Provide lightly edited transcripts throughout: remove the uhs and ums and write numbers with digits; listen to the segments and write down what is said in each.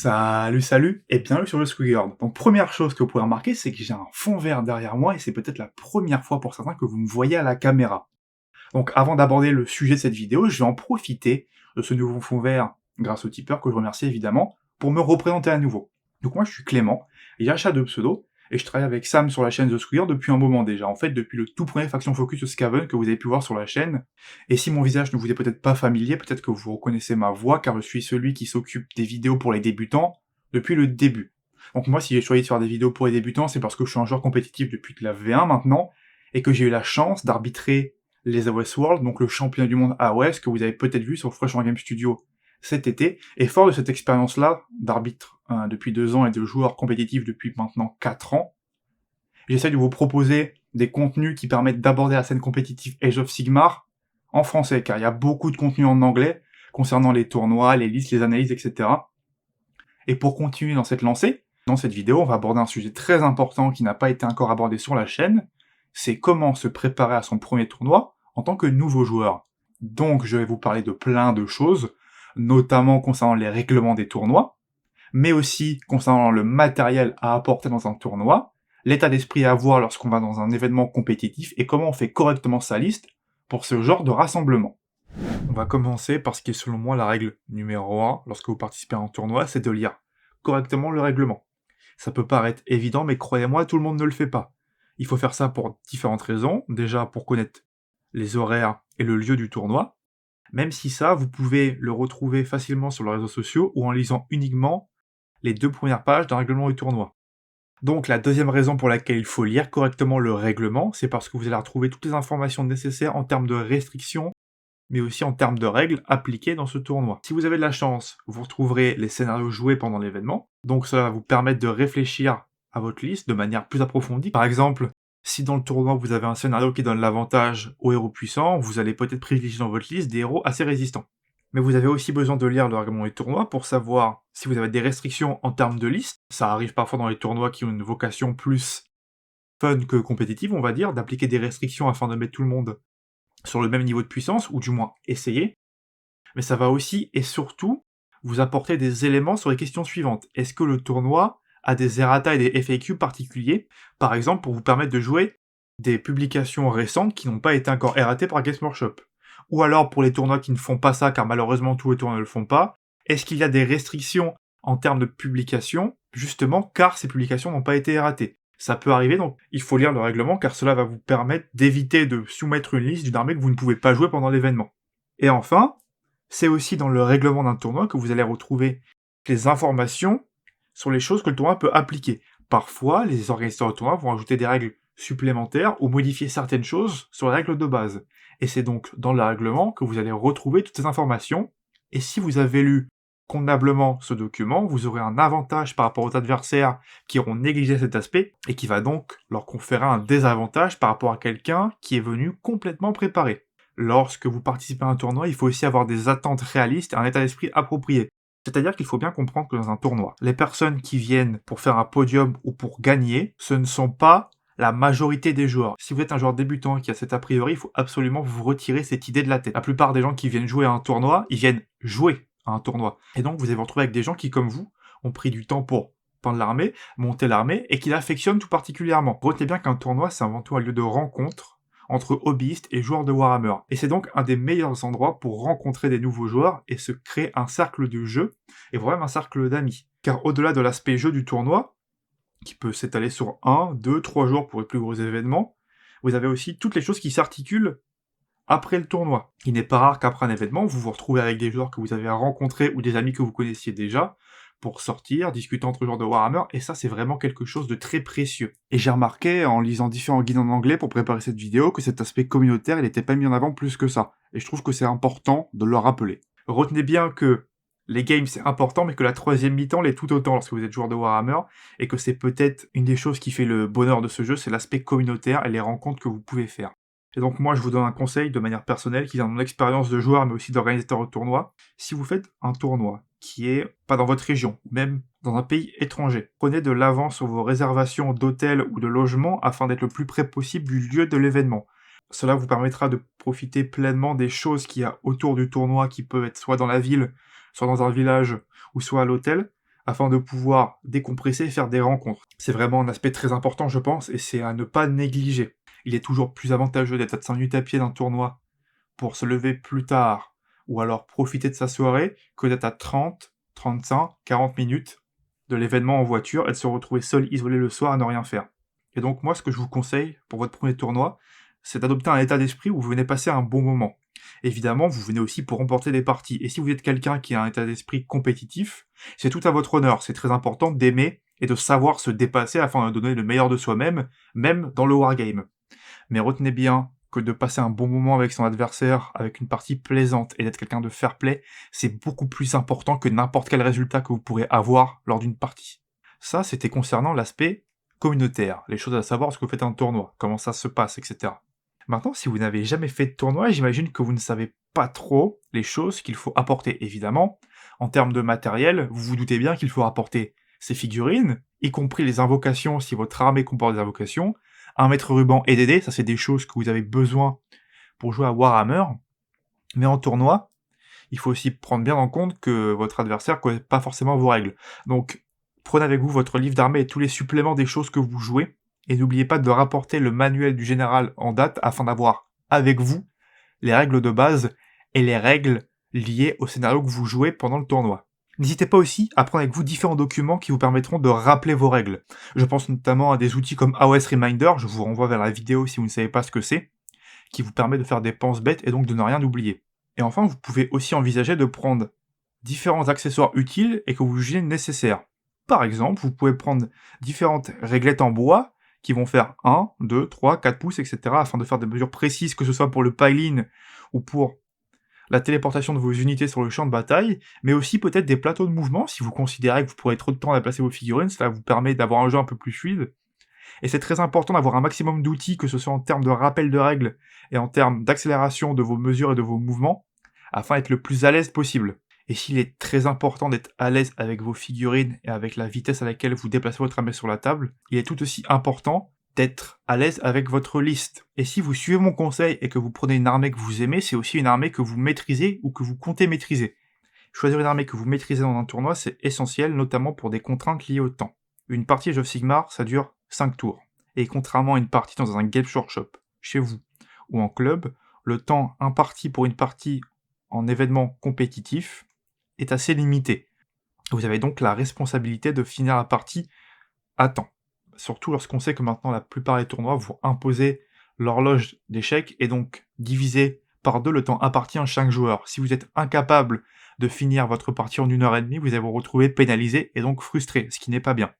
Salut et bienvenue sur le Squigard. Donc première chose que vous pouvez remarquer, c'est que j'ai un fond vert derrière moi et c'est peut-être la première fois pour certains que vous me voyez à la caméra. Donc avant d'aborder le sujet de cette vidéo, je vais en profiter de ce nouveau fond vert, grâce au tipeur que je remercie évidemment, pour me représenter à nouveau. Donc moi je suis Clément, et j'ai un chat de pseudo, et je travaille avec Sam sur la chaîne The Squigard depuis un moment déjà, en fait depuis le tout premier Faction Focus Skaven que vous avez pu voir sur la chaîne, et si mon visage ne vous est peut-être pas familier, peut-être que vous reconnaissez ma voix, car je suis celui qui s'occupe des vidéos pour les débutants depuis le début. Donc moi si j'ai choisi de faire des vidéos pour les débutants, c'est parce que je suis un joueur compétitif depuis de la V1 maintenant, et que j'ai eu la chance d'arbitrer les AOS World, donc le championnat du monde AOS, que vous avez peut-être vu sur Fresh Game Studio cet été, et fort de cette expérience-là, d'arbitre depuis 2 ans et de joueur compétitif depuis maintenant 4 ans, j'essaie de vous proposer des contenus qui permettent d'aborder la scène compétitive Age of Sigmar en français, car il y a beaucoup de contenu en anglais concernant les tournois, les listes, les analyses, etc. Et pour continuer dans cette lancée, dans cette vidéo, on va aborder un sujet très important qui n'a pas été encore abordé sur la chaîne, c'est comment se préparer à son premier tournoi en tant que nouveau joueur. Donc je vais vous parler de plein de choses, notamment concernant les règlements des tournois, mais aussi concernant le matériel à apporter dans un tournoi, l'état d'esprit à avoir lorsqu'on va dans un événement compétitif et comment on fait correctement sa liste pour ce genre de rassemblement. On va commencer par ce qui est selon moi la règle numéro 1 lorsque vous participez à un tournoi, c'est de lire correctement le règlement. Ça peut paraître évident, mais croyez-moi, tout le monde ne le fait pas. Il faut faire ça pour différentes raisons. Déjà, pour connaître les horaires et le lieu du tournoi. Même si ça, vous pouvez le retrouver facilement sur les réseaux sociaux ou en lisant uniquement les 2 premières pages d'un règlement du tournoi. Donc la deuxième raison pour laquelle il faut lire correctement le règlement, c'est parce que vous allez retrouver toutes les informations nécessaires en termes de restrictions, mais aussi en termes de règles appliquées dans ce tournoi. Si vous avez de la chance, vous retrouverez les scénarios joués pendant l'événement, donc ça va vous permettre de réfléchir à votre liste de manière plus approfondie. Par exemple, si dans le tournoi vous avez un scénario qui donne l'avantage aux héros puissants, vous allez peut-être privilégier dans votre liste des héros assez résistants. Mais vous avez aussi besoin de lire le règlement du tournoi pour savoir si vous avez des restrictions en termes de liste. Ça arrive parfois dans les tournois qui ont une vocation plus fun que compétitive, on va dire, d'appliquer des restrictions afin de mettre tout le monde sur le même niveau de puissance, ou du moins essayer. Mais ça va aussi et surtout vous apporter des éléments sur les questions suivantes. Est-ce que le tournoi a des errata et des FAQ particuliers, par exemple pour vous permettre de jouer des publications récentes qui n'ont pas été encore erratées par Games Workshop? Ou alors pour les tournois qui ne font pas ça, car malheureusement tous les tournois ne le font pas, est-ce qu'il y a des restrictions en termes de publication, justement car ces publications n'ont pas été erratées? Ça peut arriver, donc il faut lire le règlement, car cela va vous permettre d'éviter de soumettre une liste d'une armée que vous ne pouvez pas jouer pendant l'événement. Et enfin, c'est aussi dans le règlement d'un tournoi que vous allez retrouver les informations sur les choses que le tournoi peut appliquer. Parfois, les organisateurs de tournoi vont ajouter des règles supplémentaires ou modifier certaines choses sur les règles de base. Et c'est donc dans le règlement que vous allez retrouver toutes ces informations. Et si vous avez lu convenablement ce document, vous aurez un avantage par rapport aux adversaires qui auront négligé cet aspect et qui va donc leur conférer un désavantage par rapport à quelqu'un qui est venu complètement préparé. Lorsque vous participez à un tournoi, il faut aussi avoir des attentes réalistes et un état d'esprit approprié. C'est-à-dire qu'il faut bien comprendre que dans un tournoi, les personnes qui viennent pour faire un podium ou pour gagner, ce ne sont pas la majorité des joueurs. Si vous êtes un joueur débutant qui a cet a priori, il faut absolument vous retirer cette idée de la tête. La plupart des gens qui viennent jouer à un tournoi, ils viennent jouer à un tournoi. Et donc vous allez vous retrouver avec des gens qui, comme vous, ont pris du temps pour peindre l'armée, monter l'armée, et qui l'affectionnent tout particulièrement. Retenez bien qu'un tournoi, c'est avant tout un lieu de rencontre entre hobbyistes et joueurs de Warhammer. Et c'est donc un des meilleurs endroits pour rencontrer des nouveaux joueurs et se créer un cercle de jeu, et voire même un cercle d'amis. Car au-delà de l'aspect jeu du tournoi, qui peut s'étaler sur 1, 2, 3 jours pour les plus gros événements, vous avez aussi toutes les choses qui s'articulent après le tournoi. Il n'est pas rare qu'après un événement, vous vous retrouvez avec des joueurs que vous avez rencontrés ou des amis que vous connaissiez déjà, pour sortir, discuter entre joueurs de Warhammer, et ça c'est vraiment quelque chose de très précieux. Et j'ai remarqué, en lisant différents guides en anglais pour préparer cette vidéo, que cet aspect communautaire, il n'était pas mis en avant plus que ça. Et je trouve que c'est important de le rappeler. Retenez bien que les games c'est important, mais que la troisième mi-temps l'est tout autant lorsque vous êtes joueur de Warhammer, et que c'est peut-être une des choses qui fait le bonheur de ce jeu, c'est l'aspect communautaire et les rencontres que vous pouvez faire. Et donc moi je vous donne un conseil de manière personnelle qui vient de mon expérience de joueur mais aussi d'organisateur de tournoi. Si vous faites un tournoi qui est pas dans votre région, même dans un pays étranger, prenez de l'avance sur vos réservations d'hôtels ou de logements afin d'être le plus près possible du lieu de l'événement. Cela vous permettra de profiter pleinement des choses qu'il y a autour du tournoi qui peuvent être soit dans la ville, soit dans un village ou soit à l'hôtel, afin de pouvoir décompresser et faire des rencontres. C'est vraiment un aspect très important, je pense, et c'est à ne pas négliger. Il est toujours plus avantageux d'être à 5 minutes à pied d'un tournoi pour se lever plus tard, ou alors profiter de sa soirée, que d'être à 30, 35, 40 minutes de l'événement en voiture et de se retrouver seul, isolé le soir à ne rien faire. Et donc moi, ce que je vous conseille pour votre premier tournoi, c'est d'adopter un état d'esprit où vous venez passer un bon moment. Évidemment, vous venez aussi pour remporter des parties. Et si vous êtes quelqu'un qui a un état d'esprit compétitif, c'est tout à votre honneur. C'est très important d'aimer et de savoir se dépasser afin de donner le meilleur de soi-même, même dans le wargame. Mais retenez bien que de passer un bon moment avec son adversaire, avec une partie plaisante et d'être quelqu'un de fair play, c'est beaucoup plus important que n'importe quel résultat que vous pourrez avoir lors d'une partie. Ça, c'était concernant l'aspect communautaire, les choses à savoir ce que vous faites en tournoi, comment ça se passe, etc. Maintenant, si vous n'avez jamais fait de tournoi, j'imagine que vous ne savez pas trop les choses qu'il faut apporter. Évidemment, en termes de matériel, vous vous doutez bien qu'il faut apporter ces figurines, y compris les invocations si votre armée comporte des invocations, un mètre ruban et des dés, ça c'est des choses que vous avez besoin pour jouer à Warhammer. Mais en tournoi, il faut aussi prendre bien en compte que votre adversaire ne connaît pas forcément vos règles. Donc, prenez avec vous votre livre d'armée et tous les suppléments des choses que vous jouez, et n'oubliez pas de rapporter le manuel du général en date afin d'avoir avec vous les règles de base et les règles liées au scénario que vous jouez pendant le tournoi. N'hésitez pas aussi à prendre avec vous différents documents qui vous permettront de rappeler vos règles. Je pense notamment à des outils comme AOS Reminder, je vous renvoie vers la vidéo si vous ne savez pas ce que c'est, qui vous permet de faire des penses-bêtes et donc de ne rien oublier. Et enfin, vous pouvez aussi envisager de prendre différents accessoires utiles et que vous jugez nécessaires. Par exemple, vous pouvez prendre différentes réglettes en bois qui vont faire 1, 2, 3, 4 pouces, etc. afin de faire des mesures précises, que ce soit pour le pile-in ou pour la téléportation de vos unités sur le champ de bataille, mais aussi peut-être des plateaux de mouvement si vous considérez que vous pourrez trop de temps à placer vos figurines, cela vous permet d'avoir un jeu un peu plus fluide. Et c'est très important d'avoir un maximum d'outils, que ce soit en termes de rappel de règles et en termes d'accélération de vos mesures et de vos mouvements, afin d'être le plus à l'aise possible. Et s'il est très important d'être à l'aise avec vos figurines et avec la vitesse à laquelle vous déplacez votre armée sur la table, il est tout aussi important d'être à l'aise avec votre liste. Et si vous suivez mon conseil et que vous prenez une armée que vous aimez, c'est aussi une armée que vous maîtrisez ou que vous comptez maîtriser. Choisir une armée que vous maîtrisez dans un tournoi, c'est essentiel, notamment pour des contraintes liées au temps. Une partie Age of Sigmar, ça dure 5 tours. Et contrairement à une partie dans un Games Workshop, chez vous, ou en club, le temps imparti pour une partie en événement compétitif est assez limité. Vous avez donc la responsabilité de finir la partie à temps. Surtout lorsqu'on sait que maintenant la plupart des tournois vont imposer l'horloge d'échecs et donc diviser par 2 le temps imparti à chaque joueur. Si vous êtes incapable de finir votre partie en 1h30, vous allez vous retrouver pénalisé et donc frustré, ce qui n'est pas bien.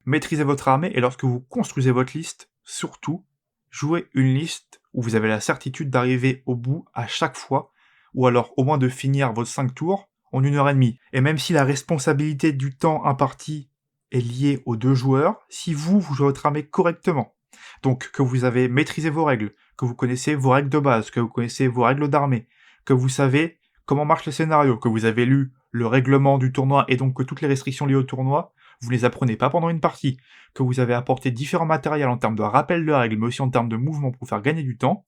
Maîtrisez votre armée et lorsque vous construisez votre liste, surtout, jouez une liste où vous avez la certitude d'arriver au bout à chaque fois, ou alors au moins de finir vos 5 tours en 1h30. Et même si la responsabilité du temps imparti est liée aux 2 joueurs, si vous jouez votre armée correctement, donc que vous avez maîtrisé vos règles, que vous connaissez vos règles de base, que vous connaissez vos règles d'armée, que vous savez comment marche le scénario, que vous avez lu le règlement du tournoi et donc que toutes les restrictions liées au tournoi, vous ne les apprenez pas pendant une partie, que vous avez apporté différents matériels en termes de rappel de règles, mais aussi en termes de mouvement pour faire gagner du temps,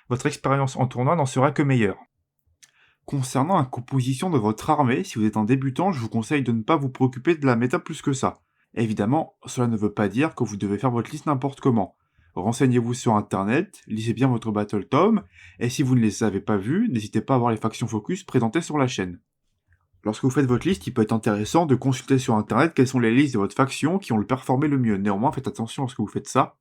votre expérience en tournoi n'en sera que meilleure. Concernant la composition de votre armée, si vous êtes un débutant, je vous conseille de ne pas vous préoccuper de la méta plus que ça. Évidemment, cela ne veut pas dire que vous devez faire votre liste n'importe comment. Renseignez-vous sur internet, lisez bien votre Battle Tome, et si vous ne les avez pas vus, n'hésitez pas à voir les factions focus présentées sur la chaîne. Lorsque vous faites votre liste, il peut être intéressant de consulter sur internet quelles sont les listes de votre faction qui ont le performé le mieux. Néanmoins, faites attention lorsque vous faites ça,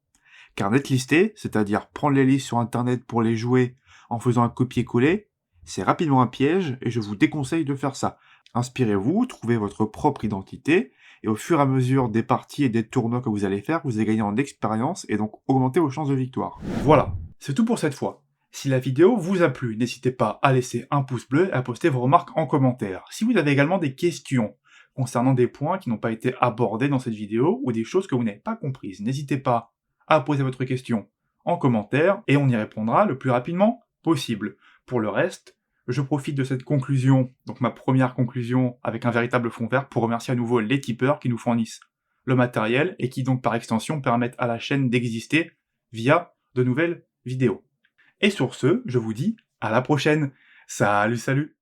car netlister, c'est-à-dire prendre les listes sur internet pour les jouer en faisant un copier-coller, c'est rapidement un piège et je vous déconseille de faire ça. Inspirez-vous, trouvez votre propre identité, et au fur et à mesure des parties et des tournois que vous allez faire, vous allez gagner en expérience et donc augmenter vos chances de victoire. Voilà, c'est tout pour cette fois. Si la vidéo vous a plu, n'hésitez pas à laisser un pouce bleu et à poster vos remarques en commentaire. Si vous avez également des questions concernant des points qui n'ont pas été abordés dans cette vidéo ou des choses que vous n'avez pas comprises, n'hésitez pas à poser votre question en commentaire et on y répondra le plus rapidement possible. Pour le reste, je profite de cette conclusion, donc ma première conclusion avec un véritable fond vert, pour remercier à nouveau les tipeurs qui nous fournissent le matériel et qui donc par extension permettent à la chaîne d'exister via de nouvelles vidéos. Et sur ce, je vous dis à la prochaine. Salut, salut!